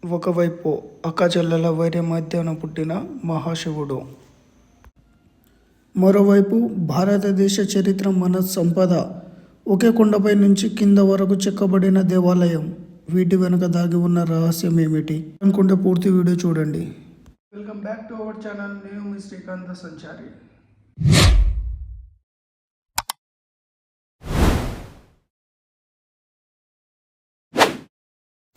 ఒకవైపు అక్కచెల్లెల వైర్య మధ్యన పుట్టిన మహాశివుడు, మరోవైపు భారతదేశ చరిత్ర మన సంపద. ఒకే కొండపై నుంచి కింద వరకు చెక్కబడిన దేవాలయం. వీటి వెనుక దాగి ఉన్న రహస్యం ఏమిటి అనుకుంటే పూర్తి వీడియో చూడండి. Welcome back to our channel. నేను మీ శ్రీకాంత సంచారి.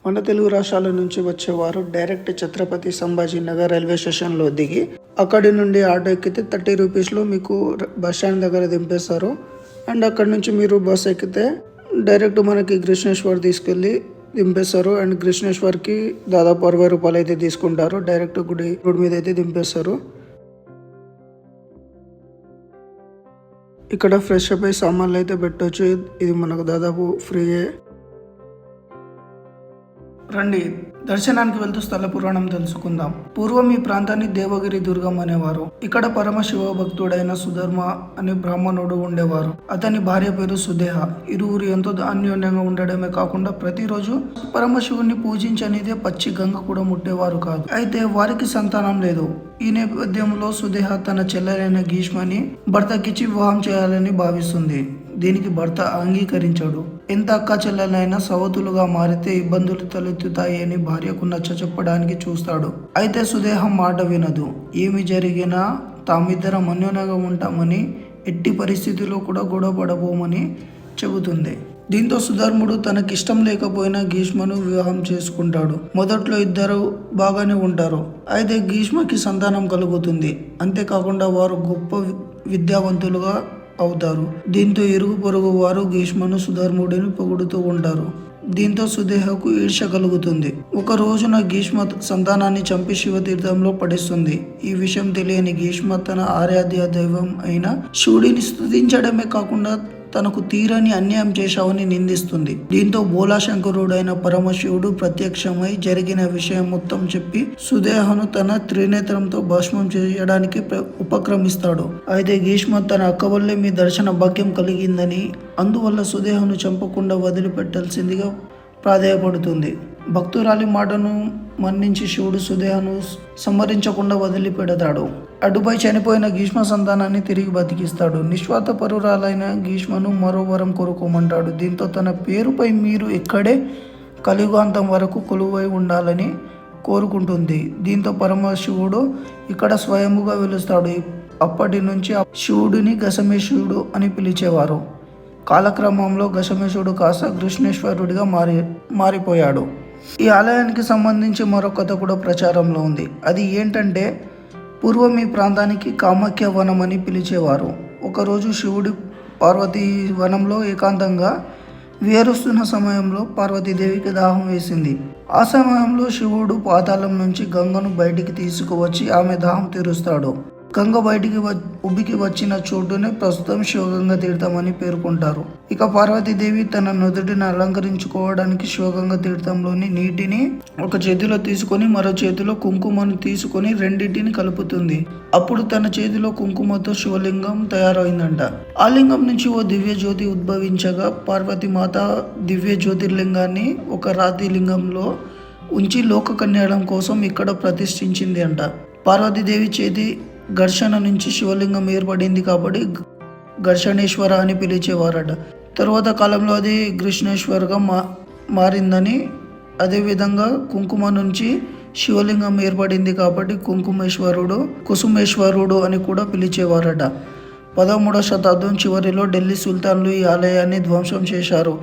మన తెలుగు రాష్ట్రాల నుంచి వచ్చేవారు డైరెక్ట్ ఛత్రపతి సంభాజీ నగర్ రైల్వే స్టేషన్లో దిగి అక్కడి నుండి ఆటో ఎక్కితే 30 రూపీస్లో మీకు బస్ స్టాండ్ దగ్గర దింపేస్తారు. అండ్ అక్కడి నుంచి మీరు బస్ ఎక్కితే డైరెక్ట్ మనకి కృష్ణేశ్వర్ తీసుకెళ్ళి దింపేస్తారు. అండ్ కృష్ణేశ్వర్కి దాదాపు 60 రూపాయలు అయితే తీసుకుంటారు. డైరెక్ట్ గుడి రోడ్ మీద అయితే దింపేస్తారు. ఇక్కడ ఫ్రెష్ అప్ అయి సామాన్లు అయితే పెట్టవచ్చు. ఇది మనకు దాదాపు ఫ్రీయే. రండి దర్శనానికి వెళ్తూ స్థల పురాణం తెలుసుకుందాం. పూర్వం ఈ ప్రాంతాన్ని దేవగిరి దుర్గం అనేవారు. ఇక్కడ పరమశివ భక్తుడైన సుధర్మ అనే బ్రాహ్మణుడు ఉండేవారు. అతని భార్య పేరు సుదేహ. ఇరువురు ఎంతో అన్యోన్యంగా ఉండడమే కాకుండా ప్రతిరోజు పరమశివుని పూజించనిదే పచ్చి గంగ కూడా ముట్టేవారు కాదు. అయితే వారికి సంతానం లేదు. ఈ నేపథ్యంలో సుదేహ తన చెల్లెలైన గీష్మని భర్తకిచ్చి వివాహం చేయాలని భావిస్తుంది. దీనికి భర్త అంగీకరించాడు. ఎంత అక్క చెల్లెలైనా సవతులుగా మారితే ఇబ్బందులు తలెత్తుతాయి అని భార్యకు నచ్చ చెప్పడానికి చూస్తాడు. అయితే సుదేహం మాట వినదు. ఏమి జరిగినా తామిద్దరం అన్యోన్యంగా ఉంటామని, ఎట్టి పరిస్థితిలో కూడా గొడవ పడబోమని చెబుతుంది. దీంతో సుధర్ముడు తనకిష్టం లేకపోయినా గీష్మను వివాహం చేసుకుంటాడు. మొదట్లో ఇద్దరు బాగానే ఉంటారు. అయితే గీష్మకి సంతానం కలుగుతుంది. అంతేకాకుండా వారు గొప్ప విద్యావంతులుగా అవుతారు. దీంతో ఇరుగు పొరుగు వారు గీష్మను సుధర్ముడిని పొగుడుతూ ఉంటారు. దీంతో సుదేహకు ఈర్ష్య కలుగుతుంది. ఒక రోజున గీష్మ సంతానాన్ని చంపి శివతీర్థంలో పడిస్తుంది. ఈ విషయం తెలియని గీష్మ తన ఆరాధ్య దైవం అయిన శివుడిని స్తుతించడమే కాకుండా తనకు తీరని అన్యాయం చేశావని నిందిస్తుంది. దీంతో బోలాశంకరుడైన పరమశివుడు ప్రత్యక్షమై జరిగిన విషయం మొత్తం చెప్పి సుదేహను తన త్రినేత్రంతో భస్మం చేయడానికి ఉపక్రమిస్తాడు. అయితే గీష్మ తన అక్క వల్లే మీ దర్శన భాగ్యం కలిగిందని, అందువల్ల సుదేహను చంపకుండా వదిలిపెట్టాల్సిందిగా ప్రాధేయపడుతుంది. భక్తురాలి మాటను మన్నించి శివుడు సుదేహను సంహరించకుండా వదిలిపెడతాడు. అటుపై చనిపోయిన గీష్మ సంతానాన్ని తిరిగి బతికిస్తాడు. నిస్వార్థ పరురాలైన గీష్మను మరో వరం కోరుకోమంటాడు. దీంతో తన పేరుపై మీరు ఇక్కడే కలియుగాంతం వరకు కొలువై ఉండాలని కోరుకుంటుంది. దీంతో పరమశివుడు ఇక్కడ స్వయముగా వెలుస్తాడు. అప్పటి నుంచి శివుడిని గసమేశ్వరుడు అని పిలిచేవారు. కాలక్రమంలో గసమేశ్వరుడు కాస్త కృష్ణేశ్వరుడిగా మారిపోయాడు. ఈ ఆలయానికి సంబంధించి మరో కథ కూడా ప్రచారంలో ఉంది. అది ఏంటంటే, పూర్వం ఈ ప్రాంతానికి కామాఖ్య వనం అని పిలిచేవారు. ఒకరోజు శివుడి పార్వతీ వనంలో ఏకాంతంగా వేరుస్తున్న సమయంలో పార్వతీదేవికి దాహం వేసింది. ఆ సమయంలో శివుడు పాతాళం నుంచి గంగను బయటికి తీసుకువచ్చి ఆమె దాహం తీరుస్తాడు. గంగ బయటికి ఉబ్బికి వచ్చిన చోటునే ప్రస్తుతం శివగంగ తీర్థం అని పేర్కొంటారు. ఇక పార్వతీదేవి తన నుదుటిని అలంకరించుకోవడానికి శివగంగ తీర్థంలోని నీటిని ఒక చేతిలో తీసుకొని మరో చేతిలో కుంకుమను తీసుకొని రెండింటిని కలుపుతుంది. అప్పుడు తన చేతిలో కుంకుమతో శివలింగం తయారైందంట. ఆ లింగం నుంచి ఓ దివ్య జ్యోతి ఉద్భవించగా పార్వతీమాత దివ్య జ్యోతిర్లింగాన్ని ఒక రాతి లింగంలో ఉంచి లోక కళ్యాణం కోసం ఇక్కడ ప్రతిష్ఠించింది అంట. పార్వతీదేవి చేతి ఘర్షణ నుంచి శివలింగం ఏర్పడింది కాబట్టి ఘర్షణేశ్వర అని పిలిచేవారట. తరువాత కాలంలో అది కృష్ణేశ్వర్గా మారిందని, అదేవిధంగా కుంకుమ నుంచి శివలింగం ఏర్పడింది కాబట్టి కుంకుమేశ్వరుడు, కుసుమేశ్వరుడు అని కూడా పిలిచేవారట. 13వ శతాబ్దం చివరిలో ఢిల్లీ సుల్తాన్లు ఈ ఆలయాన్ని ధ్వంసం చేశారు.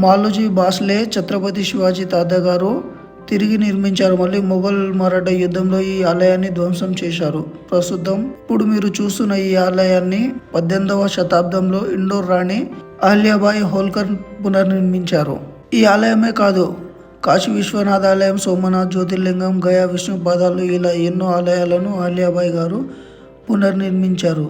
మాలోజీ బాస్లే ఛత్రపతి శివాజీ తాతగారు తిరిగి నిర్మించారు. మళ్ళీ మొఘల్ మరాఠా యుద్ధంలో ఈ ఆలయాన్ని ధ్వంసం చేశారు. ప్రస్తుతం ఇప్పుడు మీరు చూస్తున్న ఈ ఆలయాన్ని 18వ శతాబ్దంలో ఇండోర్ రాణి అహల్యాబాయి హోల్కర్ పునర్నిర్మించారు. ఈ ఆలయమే కాదు, కాశీ విశ్వనాథ ఆలయం, సోమనాథ్ జ్యోతిర్లింగం, గయా విష్ణు పాదాలు, ఇలా ఎన్నో ఆలయాలను అహల్యాబాయి గారు పునర్నిర్మించారు.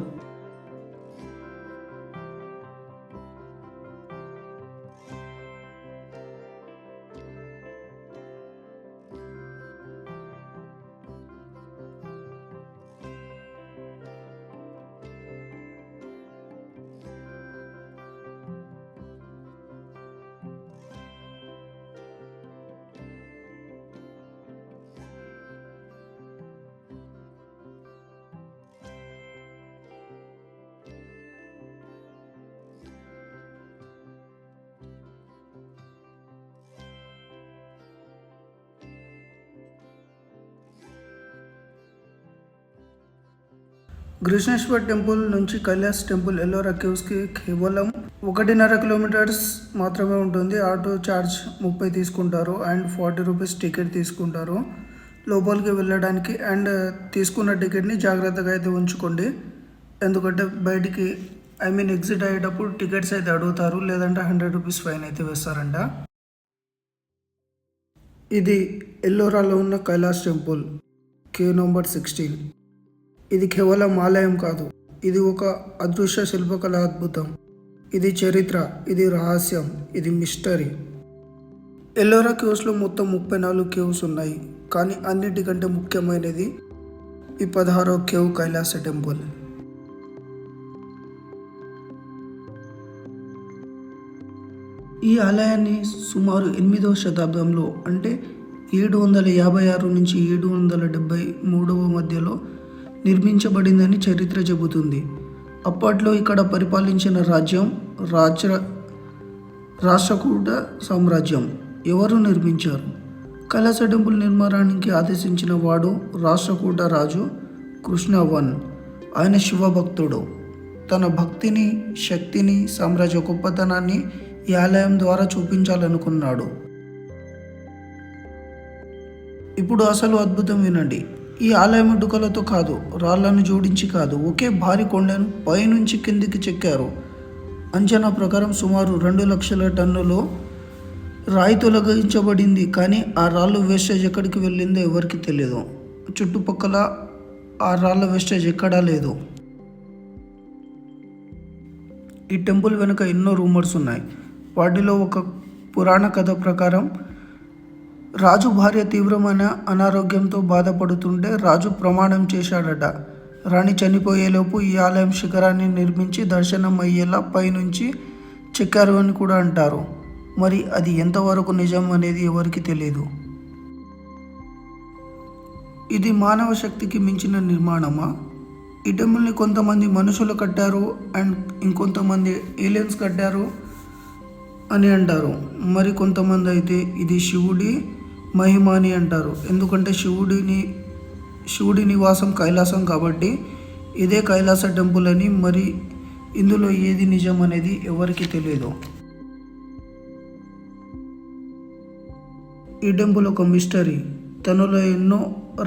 కృష్ణేశ్వర్ టెంపుల్ నుంచి కైలాస్ టెంపుల్ ఎల్లోరా కేవ్స్కి కేవలం 1.5 కిలోమీటర్స్ మాత్రమే ఉంటుంది. ఆటో ఛార్జ్ 30 తీసుకుంటారు అండ్ 40 రూపీస్ టికెట్ తీసుకుంటారు లోపలికి వెళ్ళడానికి. అండ్ తీసుకున్న టికెట్ని జాగ్రత్తగా అయితే ఉంచుకోండి, ఎందుకంటే బయటికి ఎగ్జిట్ అయ్యేటప్పుడు టికెట్స్ అయితే అడుగుతారు, లేదంటే 100 రూపీస్ ఫైన్ అయితే వేస్తారంట. ఇది ఎల్లోరాలో ఉన్న కైలాస్ టెంపుల్, కేవ్ నంబర్ 16. ఇది కేవలం ఆలయం కాదు, ఇది ఒక అదృశ్య శిల్పకళ అద్భుతం. ఇది చరిత్ర, ఇది రహస్యం, ఇది మిస్టరీ. ఎల్లోరా కేవ్స్లో మొత్తం 34 కేవ్స్ ఉన్నాయి, కానీ అన్నిటికంటే ముఖ్యమైనది ఈ 16వ కేవ్ కైలాస టెంపుల్. ఈ ఆలయాన్ని సుమారు 8వ శతాబ్దంలో, అంటే 756 నుంచి 773 మధ్యలో నిర్మించబడిందని చరిత్ర చెబుతుంది. అప్పట్లో ఇక్కడ పరిపాలించిన రాజ్యం రాష్ట్రకూట సామ్రాజ్యం. ఎవరు నిర్మించారు? కైలాస టెంపుల్ నిర్మాణానికి ఆదేశించిన వాడు రాష్ట్రకూట రాజు కృష్ణవర్మన్. ఆయన శివభక్తుడు. తన భక్తిని, శక్తిని, సామ్రాజ్య గొప్పతనాన్ని ఈ ఆలయం ద్వారా చూపించాలనుకున్నాడు. ఇప్పుడు అసలు అద్భుతం వినండి. ఈ ఆలయం ఇటుకలతో కాదు, రాళ్లను జోడించి కాదు, ఒకే భారీ కొండను పైనుంచి కిందికి చెక్కారు. అంచనా ప్రకారం సుమారు 2 లక్షల టన్నులు రాయి తొలగించబడింది, కానీ ఆ రాళ్ళు వేస్టేజ్ ఎక్కడికి వెళ్ళిందో ఎవరికి తెలియదు. చుట్టుపక్కల ఆ రాళ్ళ వేస్టేజ్ ఎక్కడా లేదు. ఈ టెంపుల్ వెనుక ఎన్నో రూమర్స్ ఉన్నాయి. వాటిలో ఒక పురాణ కథ ప్రకారం రాజు భార్య తీవ్రమైన అనారోగ్యంతో బాధపడుతుంటే రాజు ప్రమాణం చేశాడట, రాణి చనిపోయేలోపు ఈ ఆలయం శిఖరాన్ని నిర్మించి దర్శనం అయ్యేలా పైనుంచి చెక్కారు అని కూడా అంటారు. మరి అది ఎంతవరకు నిజం అనేది ఎవరికి తెలియదు. ఇది మానవ శక్తికి మించిన నిర్మాణమా? ఈ టెంపుల్ని కొంతమంది మనుషులు కట్టారు అండ్ ఇంకొంతమంది ఏలియన్స్ కట్టారు అని అంటారు. మరి కొంతమంది అయితే ఇది శివుడి మహిమ అని అంటారు, ఎందుకంటే శివుడి నివాసం కైలాసం కాబట్టి ఇదే కైలాస టెంపుల్ అని. మరి ఇందులో ఏది నిజం అనేది ఎవరికి తెలియదు. ఈ టెంపుల్ ఒక మిస్టరీ, తనలో ఎన్నో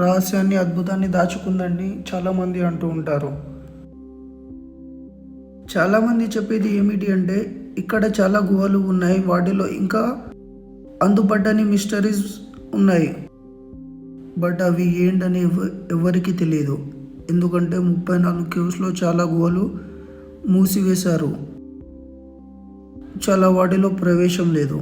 రహస్యాన్ని, అద్భుతాన్ని దాచుకుందని చాలామంది అంటూ ఉంటారు. చాలామంది చెప్పేది ఏమిటి అంటే ఇక్కడ చాలా గుహలు ఉన్నాయి, వాటిలో ఇంకా అందుపట్టని మిస్టరీస్ ఉన్నాయి. బట్ అవి ఏంటని ఎవరికి తెలియదు, ఎందుకంటే 34 కేవ్స్లో చాలా గుహలు మూసివేశారు, చాలా వాటిలో ప్రవేశం లేదు.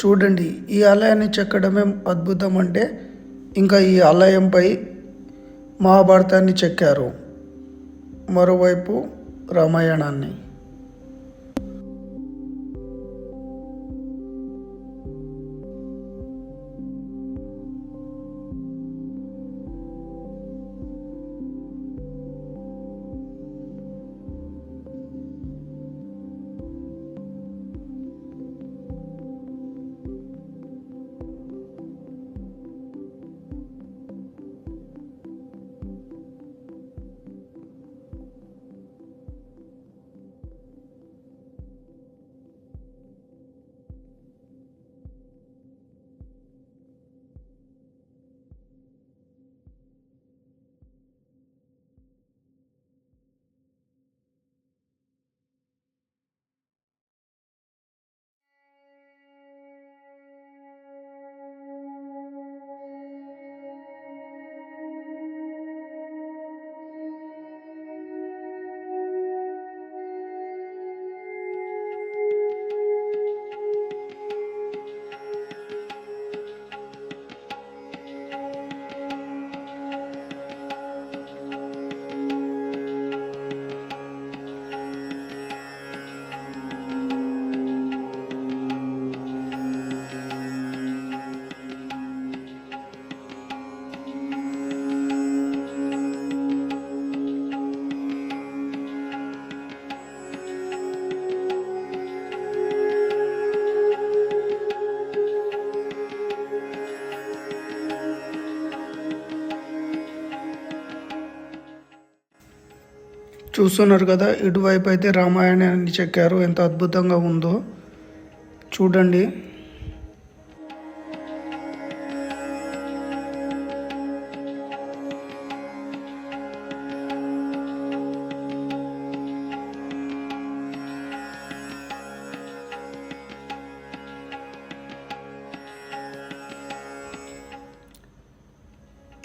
చూడండి, ఈ ఆలయాన్ని చెక్కడమే అద్భుతం అంటే ఇంకా ఈ ఆలయంపై మహాభారతాన్ని చెక్కారు, మరోవైపు రామాయణాన్ని. చూస్తున్నారు కదా, ఇటువైపు అయితే రామాయణాన్ని చెక్కారు. ఎంత అద్భుతంగా ఉందో చూడండి.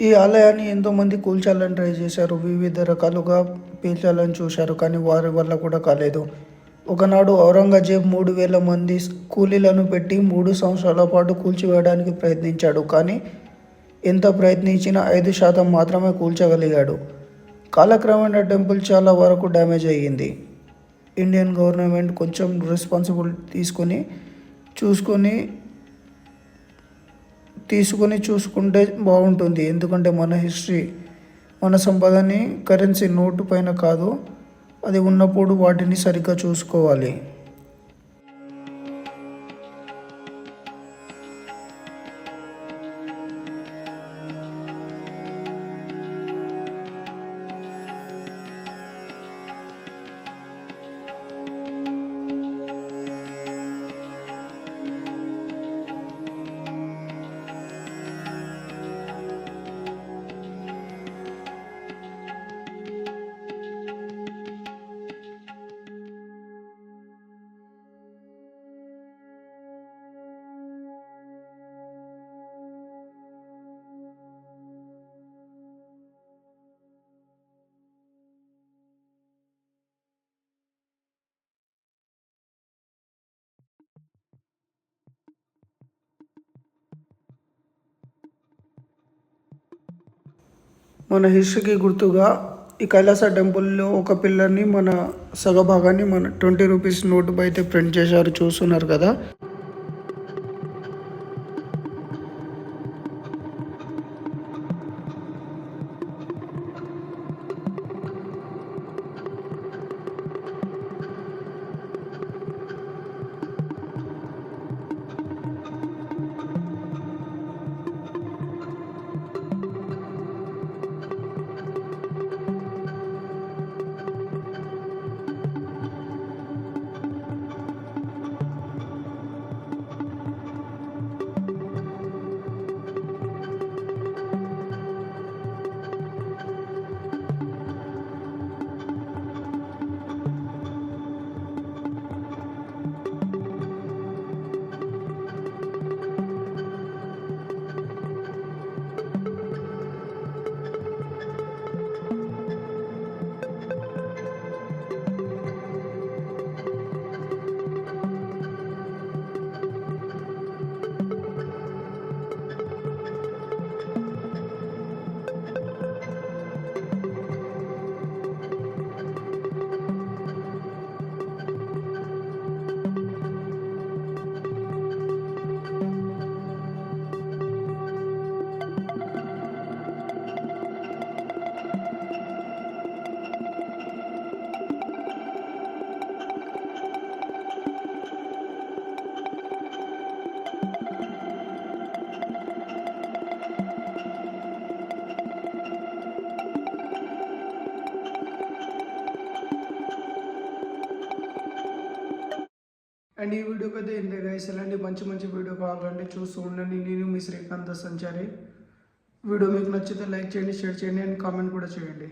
ఈ ఆలయాన్ని ఎంతోమంది కూల్చాలని ట్రై చేశారు, వివిధ రకాలుగా పేల్చాలని చూశారు, కానీ వారి వల్ల కూడా కాలేదు. ఒకనాడు ఔరంగజేబ్ 3000 మంది కూలీలను పెట్టి 3 సంవత్సరాల పాటు కూల్చివేయడానికి ప్రయత్నించాడు. కానీ ఎంత ప్రయత్నించినా 5% మాత్రమే కూల్చగలిగాడు. కాలక్రమేణా టెంపుల్ చాలా వరకు డ్యామేజ్ అయ్యింది. ఇండియన్ గవర్నమెంట్ కొంచెం రెస్పాన్సిబిలిటీ తీసుకొని చూసుకుంటే బాగుంటుంది. ఎందుకంటే మన హిస్టరీ, మన సంపదని కరెన్సీ నోటు పైన కాదు, అది ఉన్నప్పుడు వాటిని సరిగ్గా చూసుకోవాలి. మన హిస్టరీకి గుర్తుగా ఈ కైలాస టెంపుల్లో ఒక పిల్లర్ని, మన సగభాగాన్ని మన 20 రూపీస్ నోటు అయితే ప్రింట్ చేశారు. చూస్తున్నారు కదా. అండ్ ఈ వీడియోకి అయితే ఇంతే గైస్. ఇలాంటి మంచి మంచి వీడియో కావాలంటే చూస్తూ ఉండండి. నేను మీ శ్రీకాంత్ సంచారి. వీడియో మీకు నచ్చితే లైక్ చేయండి, షేర్ చేయండి అండ్ కామెంట్ కూడా చేయండి.